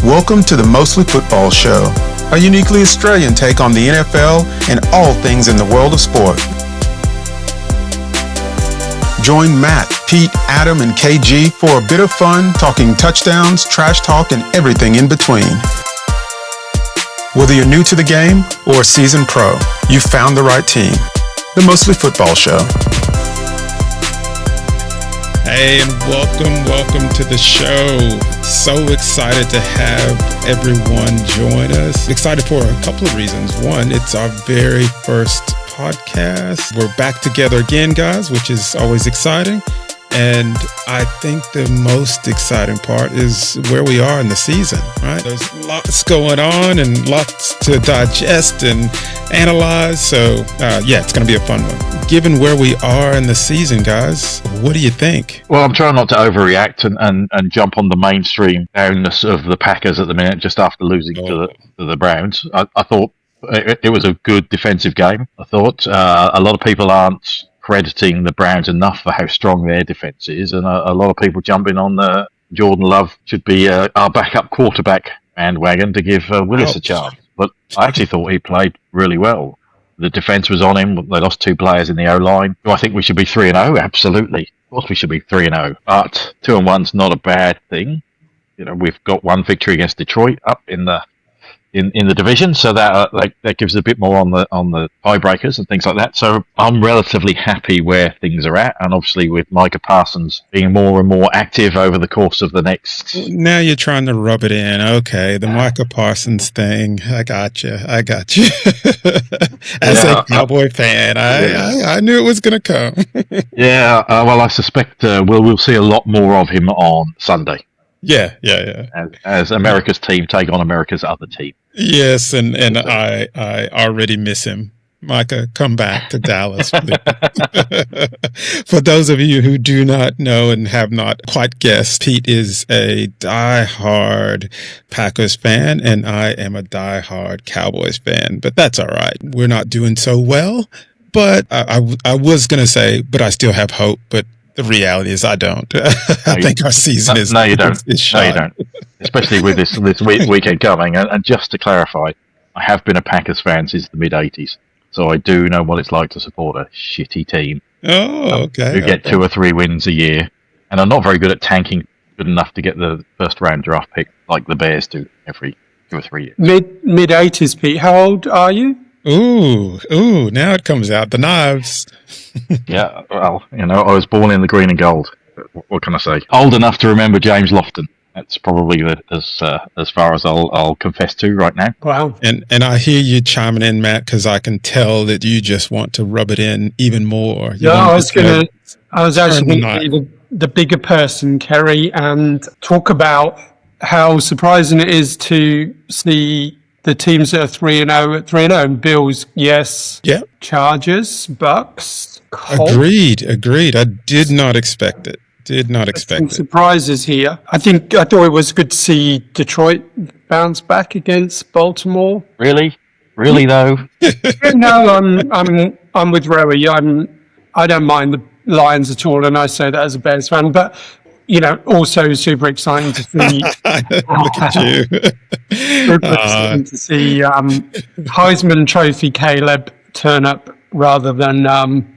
Welcome to the Mostly Football Show, a uniquely Australian take on the NFL and all things in the world of sport. Join Matt, Pete, Adam, and KG for a bit of fun, talking touchdowns, trash talk, and everything in between. Whether you're new to the game or a seasoned pro, you've found the right team. The Mostly Football Show. Hey, and welcome to the show. So excited to have everyone join us. Excited for a couple of reasons. One, it's our very first podcast. We're back together again, guys, which is always exciting. And I think the most exciting part is where we are in the season, right? There's lots going on and lots to digest and analyze. So, it's going to be a fun one. Given where we are in the season, guys, what do you think? Well, I'm trying not to overreact and jump on the mainstream downness of the Packers at the minute, just after losing to the Browns. I thought it was a good defensive game. I thought a lot of people aren't crediting the Browns enough for how strong their defense is, and a lot of people jumping on the Jordan Love should be our backup quarterback bandwagon to give Willis a chance. But I actually thought he played really well. The defense was on him. They lost two players in the O-line. Do I think we should be 3-0? Absolutely. Of course we should be 3-0. But 2-1's not a bad thing. You know, we've got one victory against Detroit up in the division, so that gives a bit more on the tiebreakers and things like that. So I'm relatively happy where things are at, and obviously with Micah Parsons being more and more active over the course of the next. Now you're trying to rub it in. Okay, the Micah Parsons thing. I got you. As a Cowboy fan, I knew it was going to come. Well, I suspect we'll see a lot more of him on Sunday. Yeah. As America's team take on America's other team. Yes, and I already miss him. Micah, come back to Dallas. For those of you who do not know and have not quite guessed, Pete is a diehard Packers fan, and I am a diehard Cowboys fan. But that's all right. We're not doing so well. But I was going to say, but I still have hope. But the reality is I don't. I think our season is... No, you don't. No, you don't. Especially with this weekend coming. And just to clarify, I have been a Packers fan since the mid-'80s. So I do know what it's like to support a shitty team. Oh, okay. Who get 2 or 3 wins a year. And I'm not very good at tanking good enough to get the first-round draft pick like the Bears do every 2 or 3 years. Mid-'80s, Pete. How old are you? Ooh, now it comes out. The knives. Yeah, well, I was born in the green and gold. What can I say? Old enough to remember James Lofton. That's probably as far as I'll confess to right now. Wow. And I hear you chiming in, Matt, because I can tell that you just want to rub it in even more. I was actually going to be the bigger person, Kerry, and talk about how surprising it is to see the teams that are 3-0 at 3-0. Bills, yes. Yeah. Chargers, Bucks, Colts. Agreed. I did not expect it. Some surprises here. I thought it was good to see Detroit bounce back against Baltimore. Really though. No, I'm with Rowey. I don't mind the Lions at all, and I say that as a Bears fan. But also super exciting to see. Look at you. Super exciting to see Heisman Trophy Caleb turn up rather than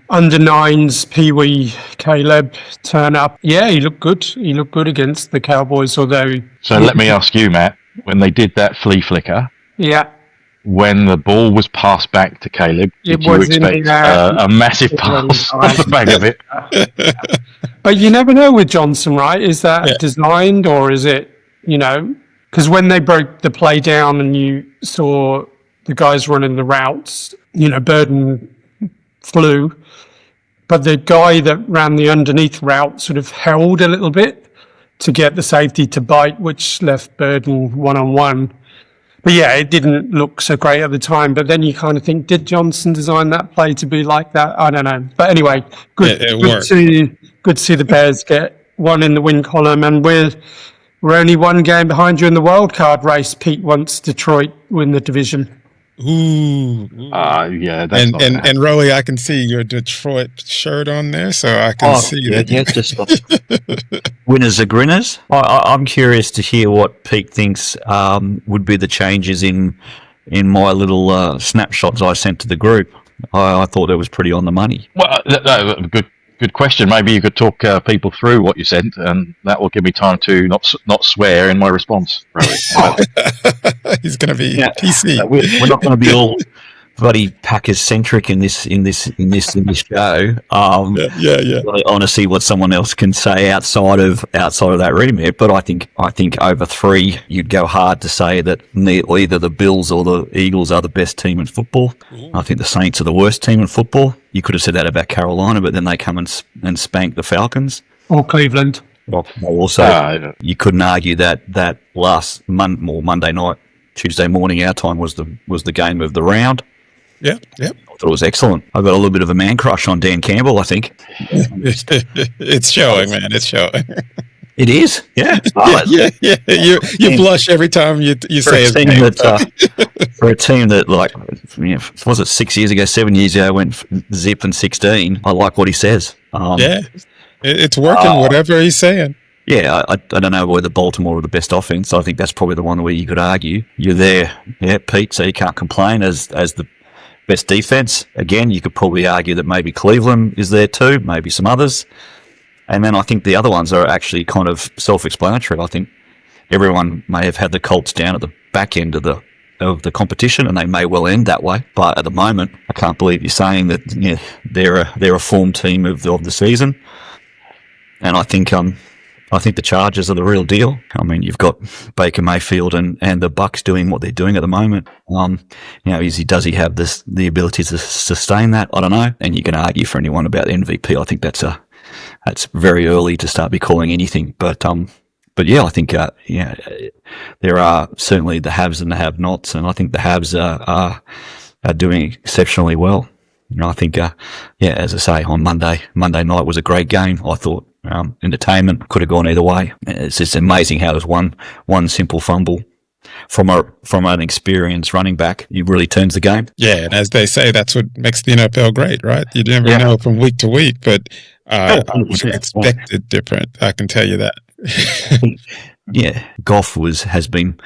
under 9s Pee-wee Caleb turn up. Yeah, he looked good. He looked good against the Cowboys, although... So let me ask you, Matt, when they did that flea flicker... Yeah. When the ball was passed back to Caleb, did you expect a massive pass off the back of it? But you never know with Johnson, right? Is that designed or is it, because when they broke the play down and you saw the guys running the routes, Burden flew, but the guy that ran the underneath route sort of held a little bit to get the safety to bite, which left Burden one-on-one. But yeah, it didn't look so great at the time. But then you kind of think, did Johnson design that play to be like that? I don't know. But anyway, good to see the Bears get one in the win column, and we're only one game behind you in the wild card race. Pete, once Detroit win the division. Ooh. Yeah, that's and not and bad. and Rowey, I can see your Detroit shirt on there, so I can see that. Yeah, just winners are grinners. I'm curious to hear what Pete thinks would be the changes in my little snapshots I sent to the group. I thought it was pretty on the money. Well, good question. Maybe you could talk people through what you sent, and that will give me time to not swear in my response. He's going to be Yeah. PC. We're not going to be all bloody Packers centric in this show. Yeah. I want to see what someone else can say outside of that remit. But I think over 3, you'd go hard to say that either the Bills or the Eagles are the best team in football. I think the Saints are the worst team in football. You could have said that about Carolina, but then they come and spank the Falcons. Or Cleveland. Well, also, you couldn't argue that last Monday night, Tuesday morning our time was the game of the round. Yeah. I thought it was excellent. I got a little bit of a man crush on Dan Campbell, I think. It's showing, man. It's showing. It is, yeah. Yeah. You blush every time you say his name. For a team that, like, was it 6 years ago, 7 years ago, went zip and 16, I like what he says. It's working, whatever he's saying. Yeah, I don't know whether Baltimore are the best offense. I think that's probably the one where you could argue. You're there, Pete, so you can't complain as the best defense. Again, you could probably argue that maybe Cleveland is there too, maybe some others. And then I think the other ones are actually kind of self-explanatory. I think everyone may have had the Colts down at the back end of the competition, and they may well end that way. But at the moment, I can't believe you're saying that they're a form team of the season. And I think the Chargers are the real deal. I mean, you've got Baker Mayfield and the Bucs doing what they're doing at the moment. Does he have the ability to sustain that? I don't know. And you can argue for anyone about the MVP. I think that's very early to start be calling anything. But yeah, I think there are certainly the haves and the have-nots, and I think the haves are doing exceptionally well. I think, as I say, on Monday night was a great game. I thought entertainment could have gone either way. It's just amazing how there's one simple fumble from an experienced running back, it really turns the game. Yeah, and as they say, that's what makes the NFL great, right? You never know from week to week, but I would expect it different. I can tell you that. Yeah, Goff has been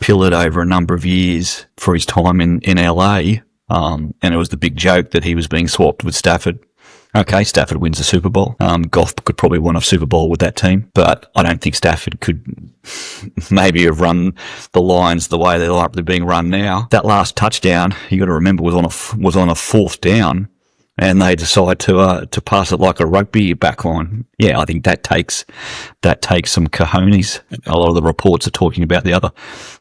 pillared over a number of years for his time in LA. And it was the big joke that he was being swapped with Stafford. Okay, Stafford wins the Super Bowl. Goff could probably win a Super Bowl with that team, but I don't think Stafford could maybe have run the Lions the way they're likely being run now. That last touchdown, you got to remember, was on a 4th down, and they decide to pass it like a rugby backline. Yeah, I think that takes some cojones. A lot of the reports are talking about the other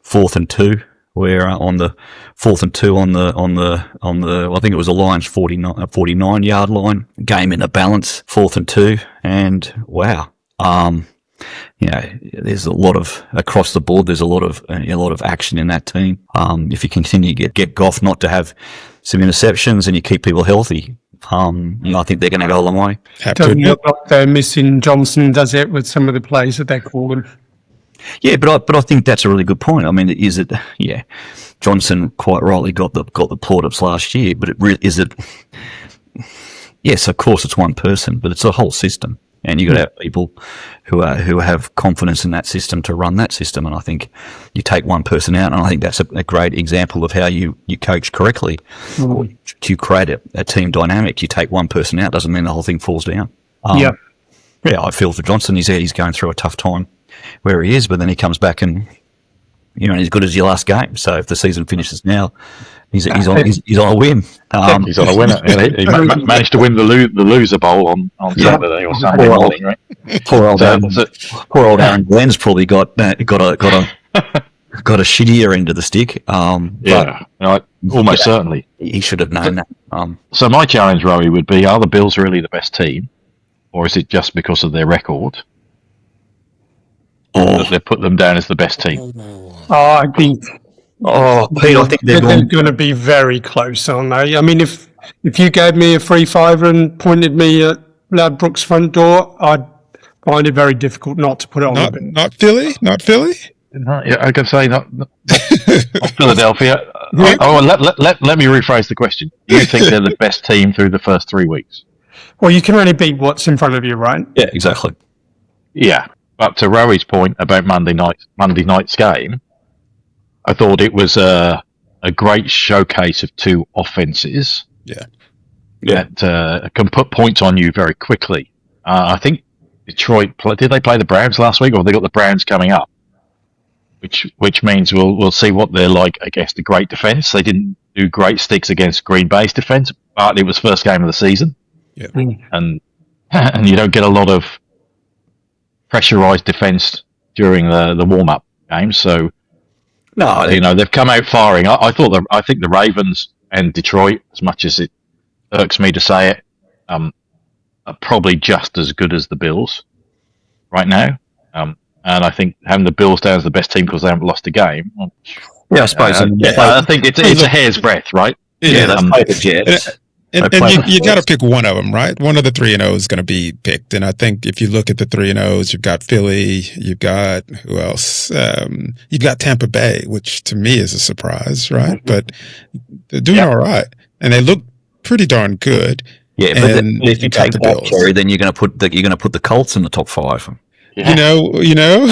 4th and 2. Where on the 4th and 2 on the I think it was a Lions 49 yard line, game in a balance, 4th and 2, and wow, there's a lot of across the board. There's a lot of action in that team. If you continue to get Goff not to have some interceptions and you keep people healthy, I think they're going to go a long way. Doesn't look like they're missing Johnson, does it, with some of the plays that they're calling? Yeah, but I think that's a really good point. I mean, Johnson quite rightly got the plaudits last year, but is it? Yes, of course, it's one person, but it's a whole system, and you got to have people who have confidence in that system to run that system. And I think you take one person out, and I think that's a great example of how you coach correctly. Or you create a team dynamic. You take one person out, doesn't mean the whole thing falls down. Yeah, I feel for Johnson. He's going through a tough time where he is, but then he comes back and he's good as your last game. So if the season finishes now, he's on a win. He's on a winner. He managed to win the loser bowl on Saturday or Sunday morning, right? Poor old Aaron Glenn's probably got a shittier end of the stick. Certainly he should have known that. So my challenge, Rowey, would be: are the Bills really the best team, or is it just because of their record that they put them down as the best team? I think. Pete, I think they're going to be very close, aren't they? I mean, if you gave me a free fiver and pointed me at Ladbrokes' front door, I'd find it very difficult not to put it on. Not Philly. No, I can say not Philadelphia. Let me rephrase the question. Do you think they're the best team through the first 3 weeks? Well, you can only beat what's in front of you, right? Yeah, exactly. Yeah, but to Rowey's point about Monday night's game, I thought it was a great showcase of two offenses. Yeah. That can put points on you very quickly. I think Detroit did they play the Browns last week, or have they got the Browns coming up? Which means we'll see what they're like against a great defense. They didn't do great sticks against Green Bay's defense, but it was first game of the season. Yeah. And you don't get a lot of pressurized defense during the warm-up games. So, No, they've come out firing. I think the Ravens and Detroit, as much as it irks me to say it, are probably just as good as the Bills right now. And I think having the Bills down as the best team because they haven't lost a game. I suppose. I think it's a hair's breadth, right? Yeah, that's played the Jets. And you got to pick one of them, right? One of the 3-0 is going to be picked. And I think if you look at the 3-0s, you've got Philly, you've got who else? You've got Tampa Bay, which to me is a surprise, right? But they're doing all right, and they look pretty darn good. Yeah, but if you take that, Jerry, then you're going to put the Colts in the top 5. Yeah. You know,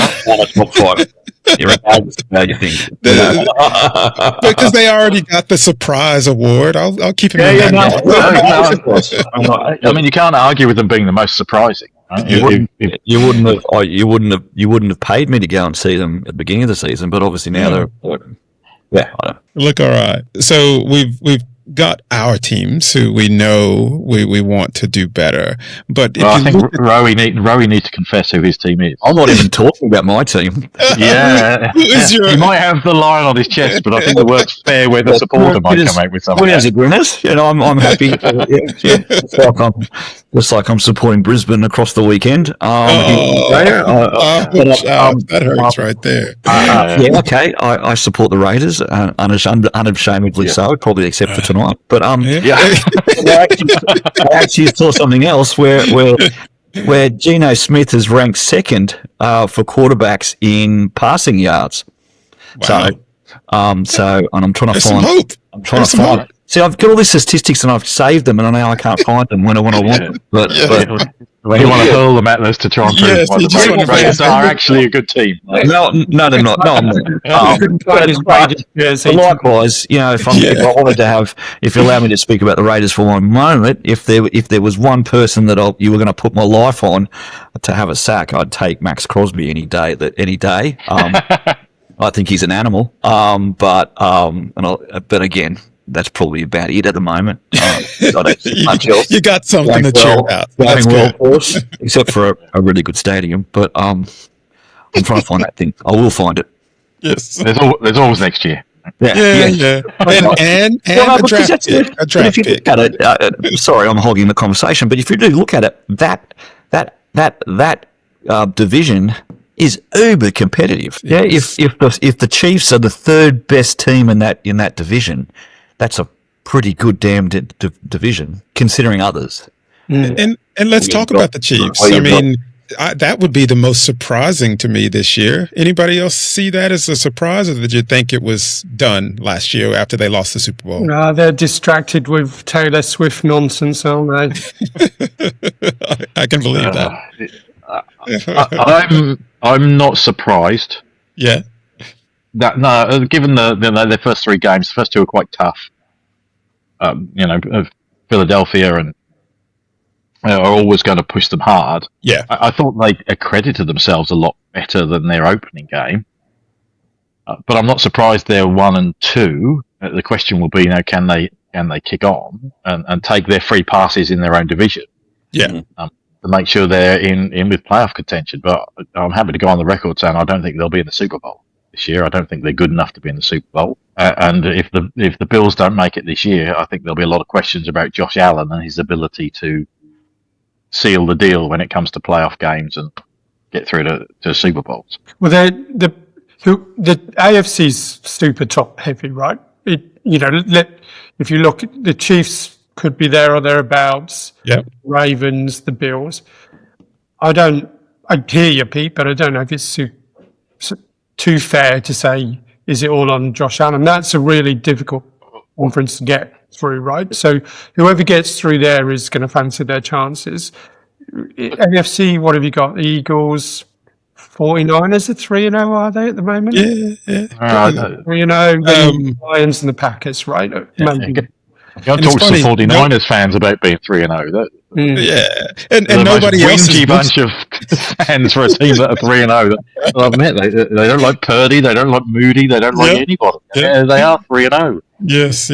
top 5. You're how you think? Because they already got the surprise award. I'll keep him in that. I mean, you can't argue with them being the most surprising. Right? You wouldn't have paid me to go and see them at the beginning of the season, but obviously now they're look all right. So we've got our teams who we know we want to do better. But if I think Rowey needs to confess who his team is. I'm not even talking about my team. Yeah. He might have the lion on his chest, but I think the word's fair weather supporter might come out with something. Well, as a grinners, I'm happy. Just like I'm supporting Brisbane across the weekend. That hurts right there. Okay. I support the Raiders, unashamedly so, probably except for tonight. But I actually saw something else where Geno Smith is ranked second for quarterbacks in passing yards. Wow. So and I'm trying to find. Hope. I'm trying to find. Hope. See, I've got all these statistics and I've saved them, and now I can't find them when I want them. But you want to hurl them at us to try and prove the Raiders are actually a good team. No, they're not. No, I'm not. Likewise, if I wanted to have, if you allow me to speak about the Raiders for one moment, if there was one person that you were going to put my life on to have a sack, I'd take Max Crosby any day. I think he's an animal. But again, that's probably about it at the moment. You got something to cheer about. That's well, of course, except for a really good stadium. But I'm trying to find that thing. I will find it. Yes, there's always next year. Yeah. And a draft pick. A draft pick. Sorry, I'm hogging the conversation, but if you do look at it, that division is uber competitive. Yes. Yeah, if the Chiefs are the third best team in that division, that's a pretty good damn division considering others. And let's talk about the Chiefs. I mean, that would be the most surprising to me this year. Anybody else see that as a surprise, or did you think it was done last year after they lost the Super Bowl? No, they're distracted with Taylor Swift nonsense, aren't they? I can believe that. I'm not surprised. Yeah. Given their first 3 games, the first 2 are quite tough. Philadelphia and are always going to push them hard. Yeah, I thought they accredited themselves a lot better than their opening game. But I'm not surprised they're 1 and 2. The question will be now: can they kick on and take their free passes in their own division? Yeah. To make sure they're in with playoff contention. But I'm happy to go on the record saying I don't think they'll be in the Super Bowl this year. I don't think they're good enough to be in the Super Bowl. And if the Bills don't make it this year, I think there'll be a lot of questions about Josh Allen and his ability to seal the deal when it comes to playoff games and get through to Super Bowls. Well, the AFC's super top heavy, right? If you look, the Chiefs could be there or thereabouts. Yeah. Ravens, the Bills. I hear you, Pete, but I don't know if it's too fair to say, is it all on Josh Allen? That's a really difficult conference to get through, right? So whoever gets through there is going to fancy their chances. NFC, what have you got? The Eagles, 49ers are 3-0, are they at the moment? Yeah. 3-0, the Lions and the Packers, right? Maybe. Don't talk to 49ers fans about being 3-0. Yeah, and the nobody else is bunch of fans for a team that are 3-0. I'll admit they don't like Purdy, they don't like Moody, they don't like anybody. Yeah, they are 3-0. Yes,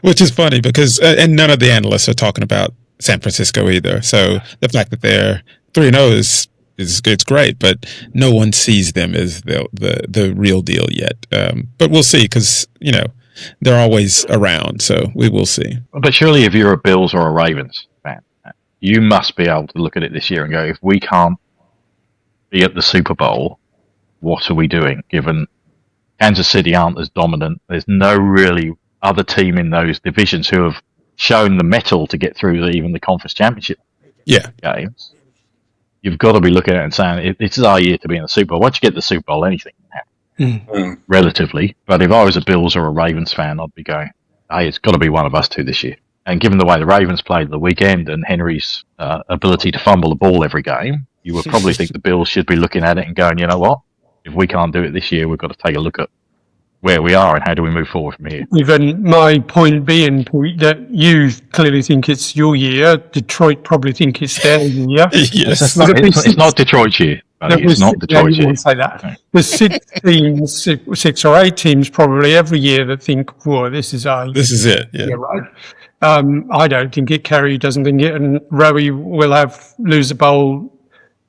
which is funny because and none of the analysts are talking about San Francisco either. So the fact that they're 3-0 is it's great, but no one sees them as the real deal yet. But we'll see because they're always around, so we will see. But surely, if you're a Bills or a Ravens fan, you must be able to look at it this year and go, if we can't be at the Super Bowl, what are we doing? Given Kansas City aren't as dominant, there's no really other team in those divisions who have shown the mettle to get through even the conference championship games. You've got to be looking at it and saying, this is our year to be in the Super Bowl. Once you get the Super Bowl, anything can happen. Relatively. But if I was a Bills or a Ravens fan, I'd be going, hey, it's got to be one of us two this year. And given the way the Ravens played the weekend and Henry's ability to fumble the ball every game, you would probably think the Bills should be looking at it and going, you know what? If we can't do it this year, we've got to take a look at where we are and how do we move forward from here. Even my point being, that you clearly think it's your year. Detroit probably think it's their year. Yes. It's not Detroit's year. It's not Detroit's year. Say that. There's 6 or 8 teams probably every year that think, whoa, this is it. Yeah, right. I don't think it. Kerry doesn't think it. And Rowey will have Loser Bowl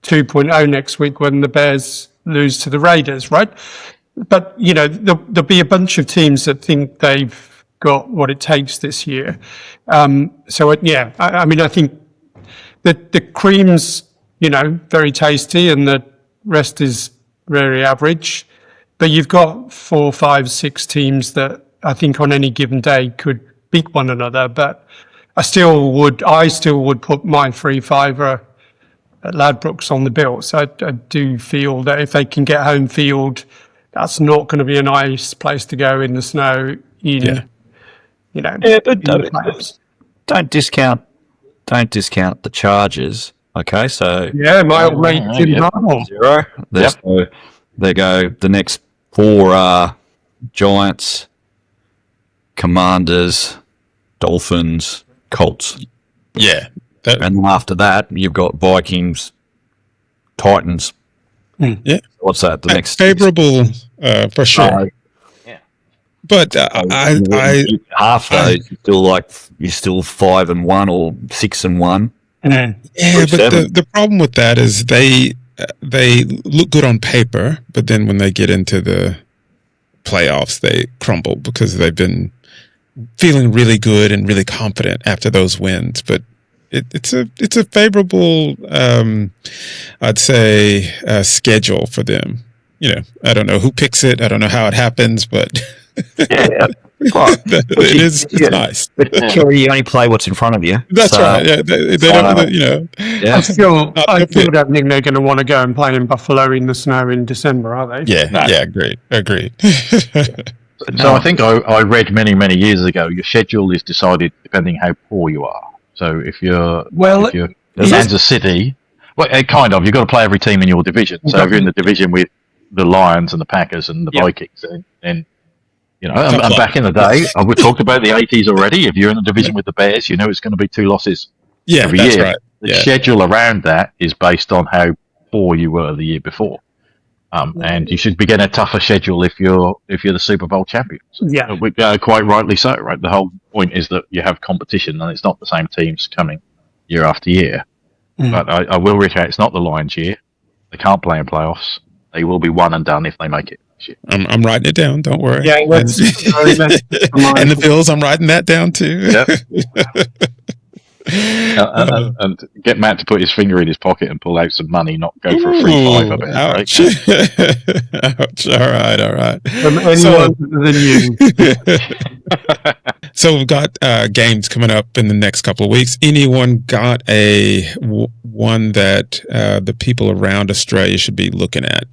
2.0 next week when the Bears lose to the Raiders, right? But, there'll be a bunch of teams that think they've got what it takes this year. I think that the cream's, very tasty and the rest is very average. But you've got 4, 5, 6 teams that I think on any given day could beat one another. But I still would put my 3-5er at Ladbrokes on the Bills. I do feel that if they can get home field, that's not going to be a nice place to go in the snow. But don't discount the Chargers. Okay, so my old mate Jim Harbaugh. 0. They go. The next 4 are Giants, Commanders, Dolphins, Colts. Yeah, and then after that, you've got Vikings, Titans. Yeah, what's that? The next favorable for sure. But I half those you're still 5-1 or 6-1. Yeah, but the problem with that is they look good on paper, but then when they get into the playoffs, they crumble because they've been feeling really good and really confident after those wins. But it's a favorable, I'd say, schedule for them. I don't know who picks it. I don't know how it happens, but it's nice. But you only play what's in front of you. That's right. Yeah, they don't. I still don't think they're going to want to go and play in Buffalo in the snow in December, are they? Yeah, agreed. So I think I read many years ago, your schedule is decided depending how poor you are. So if you're Kansas City, you've got to play every team in your division. So if you're in the division with the Lions and the Packers and the Vikings, then and back in the day, we talked about the 80s already. If you're in the division with the Bears, it's going to be 2 losses every year. Right. The schedule around that is based on how poor you were the year before. And you should be getting a tougher schedule if you're the Super Bowl champions. Yeah, quite rightly so. Right, the whole point is that you have competition, and it's not the same teams coming year after year. But I will reiterate, it's not the Lions' year. They can't play in playoffs. They will be one and done if they make it. I'm writing it down. Don't worry. Yeah, and the Bills, I'm writing that down too. And get Matt to put his finger in his pocket and pull out some money, not go for a 3-5 of it. Ouch. Right? Ouch. All right. From anyone than you. So we've got games coming up in the next couple of weeks. Anyone got one that the people around Australia should be looking at?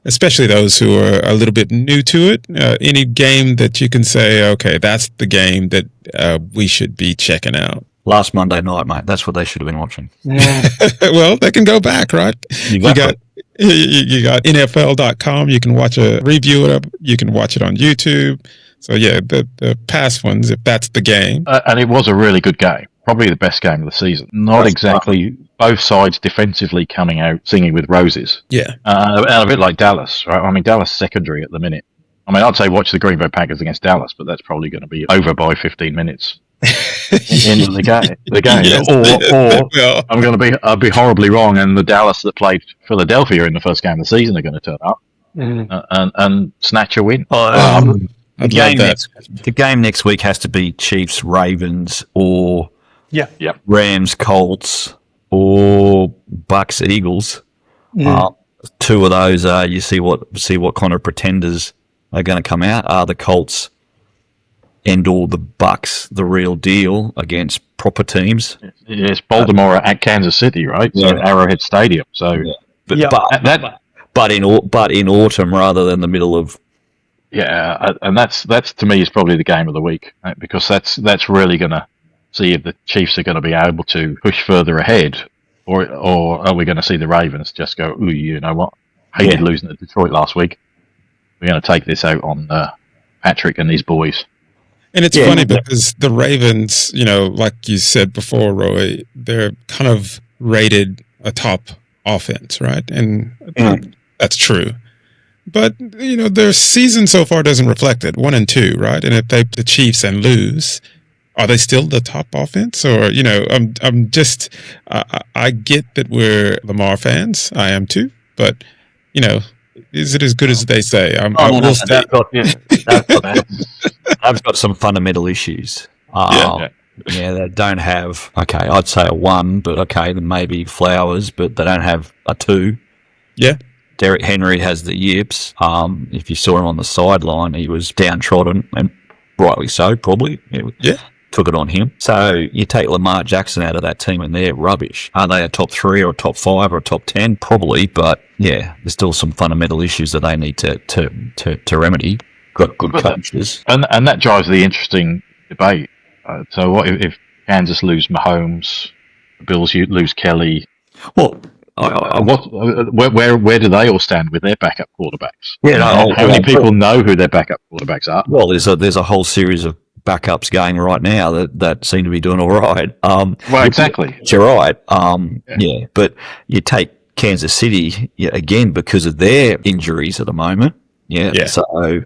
Especially those who are a little bit new to it. Any game that you can say, okay, that's the game that we should be checking out. Last Monday night, mate. That's what they should have been watching. Yeah. Well, they can go back, right? Exactly. You got NFL.com. You can watch a review of it. You can watch it on YouTube. So, yeah, the past ones, if that's the game. And it was a really good game. Probably the best game of the season. Not exactly both sides defensively coming out singing with roses. Yeah. And a bit like Dallas, right? I mean, Dallas secondary at the minute. I mean, I'd say watch the Green Bay Packers against Dallas, but that's probably going to be over by 15 minutes. In the game. Yes, or I'm going to I'll be horribly wrong, and the Dallas that played Philadelphia in the first game of the season are going to turn up and snatch a win. The game next week has to be Chiefs, Ravens, or Rams, Colts, or Bucks, Eagles. Two of those you see what kind of pretenders are going to come out. Are the Colts and all the Bucks the real deal against proper teams? Yes, Baltimore at Kansas City, right? So Arrowhead Stadium. So, but in autumn rather than the middle of. Yeah, and that's to me is probably the game of the week, right? Because that's really going to see if the Chiefs are going to be able to push further ahead, or are we going to see the Ravens just go, ooh, you know what? Hated losing to Detroit last week. We're going to take this out on Patrick and his boys. And it's funny because the Ravens, like you said before, Rowey, they're kind of rated a top offense, right? And that's true. But, their season so far doesn't reflect it. 1-2, right? And if they the Chiefs and lose, are they still the top offense? Or, I'm just, I get that we're Lamar fans. I am too. But, is it as good as they say? I've got some fundamental issues. They don't have, I'd say a 1, but then maybe Flowers, but they don't have a 2. Yeah. Derrick Henry has the yips. If you saw him on the sideline, he was downtrodden, and rightly so, probably. Took it on him. So you take Lamar Jackson out of that team and they're rubbish. Are they a top 3 or a top 5 or a top 10? Probably, but there's still some fundamental issues that they need to remedy. Got good coaches. And that drives the interesting debate. So what if Kansas lose Mahomes, the Bills lose Kelly? Well, where do they all stand with their backup quarterbacks? How many people know who their backup quarterbacks are? Well, there's a whole series of backups going right now that seem to be doing all right. Exactly. You're right. But you take Kansas City again because of their injuries at the moment. So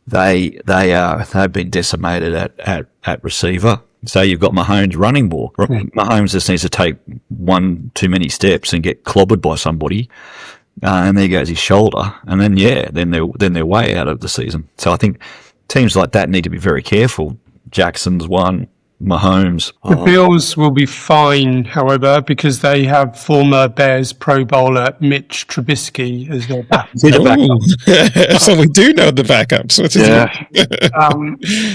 they've been decimated at receiver. So you've got Mahomes running ball. Mahomes just needs to take one too many steps and get clobbered by somebody, and there goes his shoulder, and then they're way out of the season. So I think teams like that need to be very careful. Jackson's one, Mahomes. The Bills will be fine, however, because they have former Bears Pro Bowler Mitch Trubisky as their backup. So we do know the backups.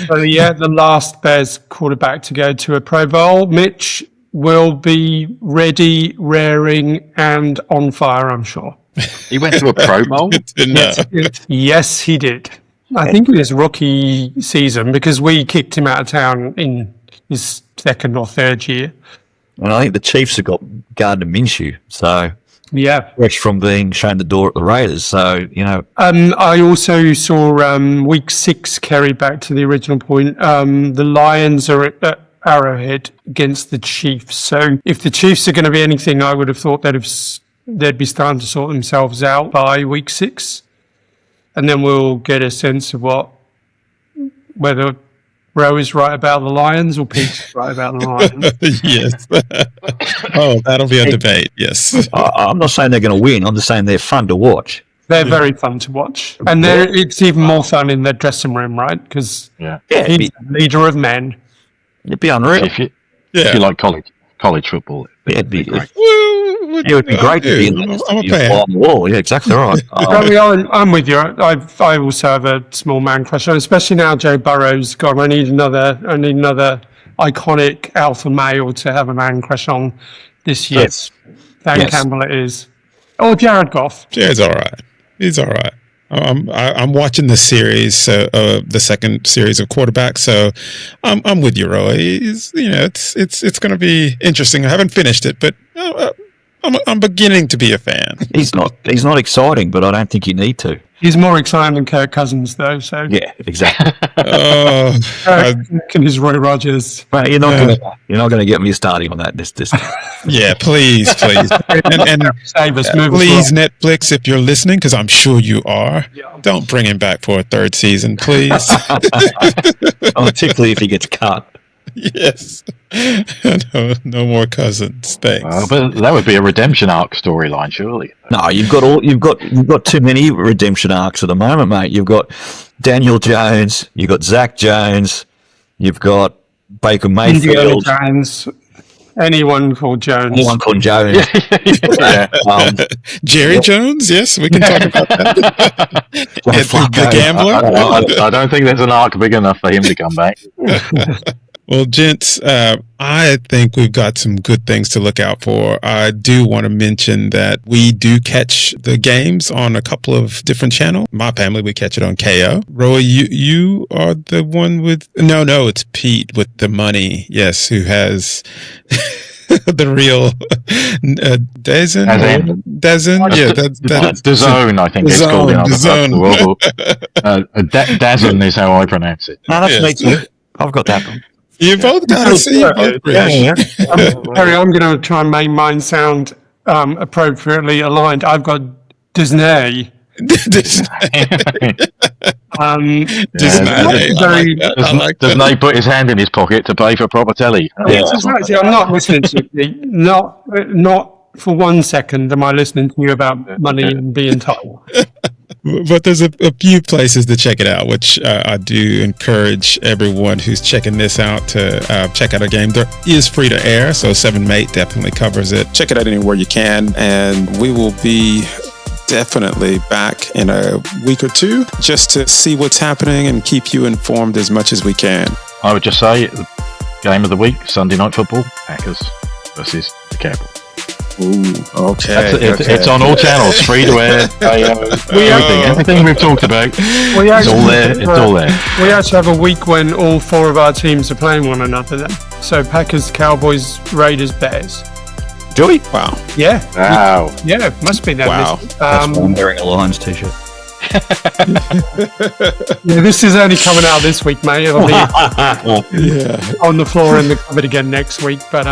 The last Bears quarterback to go to a Pro Bowl, Mitch, will be ready, raring, and on fire, I'm sure. He went to a Pro Bowl? Yes, he did. I think in his rookie season, because we kicked him out of town in his second or third year. And I think the Chiefs have got Gardner Minshew, so fresh from being shown the door at the Raiders. So I also saw week 6 carry back to the original point. The Lions are at Arrowhead against the Chiefs. So if the Chiefs are going to be anything, I would have thought they'd be starting to sort themselves out by week 6. And then we'll get a sense of whether Rowey's right about the Lions or Pete's right about the Lions. Yes. That'll be a debate, yes. I'm not saying they're going to win. I'm just saying they're fun to watch. They're very fun to watch. And it's even more fun in their dressing room, right? Because he's the leader of men. It'd be unreal. If you like college football, Yeah, it'd be great. It It would be great to be in I'm a the fan. on the wall. Yeah, exactly right. I'm with you. I also have a small man crush on, especially now Joe Burrow's gone. I need another iconic alpha male to have a man crush on this year. Yes. Dan Campbell it is. Or Jared Goff. Jared's all right. He's all right. I'm watching the series, the second series of quarterbacks. So I'm with you, Rowey. It's going to be interesting. I haven't finished it, but I'm beginning to be a fan. He's not exciting, but I don't think you need to. He's more exciting than Kirk Cousins, though. So Yeah, exactly. Kirk and his Roy Rogers. Well, you're not gonna get me starting on that. This. Yeah, please, and Save us, please, Netflix, if you're listening, because I'm sure you are. Don't bring him back for a third season, please. Particularly if he gets cut. Yes. No more Cousins. Thanks. Well, but that would be a redemption arc storyline, surely. No, you've got too many redemption arcs at the moment, mate. You've got Daniel Jones, you've got Zach Jones, you've got Baker Mayfield. Jones. Anyone called Jones. Yeah. Jerry Jones, yes, we can talk about that. The gambler. I don't think there's an arc big enough for him to come back. Well, gents, I think we've got some good things to look out for. I do want to mention that we do catch the games on a couple of different channels. My family, we catch it on KO. Rowey, you are the one with... No, it's Pete with the money, yes, who has... the real Dazn? Yeah, that's the zone, I think it's called in other parts of the world. Dazn is how I pronounce it. No, that's me too. I've got that one. You both got to see both. Harry, I'm going to try and make mine sound appropriately aligned. I've got Disney. Disney put his hand in his pocket to pay for proper telly. Actually, I'm not listening to you. Not for 1 second am I listening to you about money and being told. But there's a few places to check it out, which I do encourage everyone who's checking this out to check out a game. There is free to air, so 7mate definitely covers it. Check it out anywhere you can, and we will be definitely back in a week or two just to see what's happening and keep you informed as much as we can. I would just say, game of the week, Sunday Night Football, Packers versus the Cowboys. Ooh, okay. It's on all channels, free to air, everything we've talked about. It's all there. We actually have a week when all four of our teams are playing one another then. So Packers, Cowboys, Raiders, Bears. Do we? Wow. Yeah. Wow. Yeah, it must be that. Wow. That's why I'm wearing a Lions t-shirt. Yeah, this is only coming out this week, mate. It'll be on the floor in the cupboard again next week. But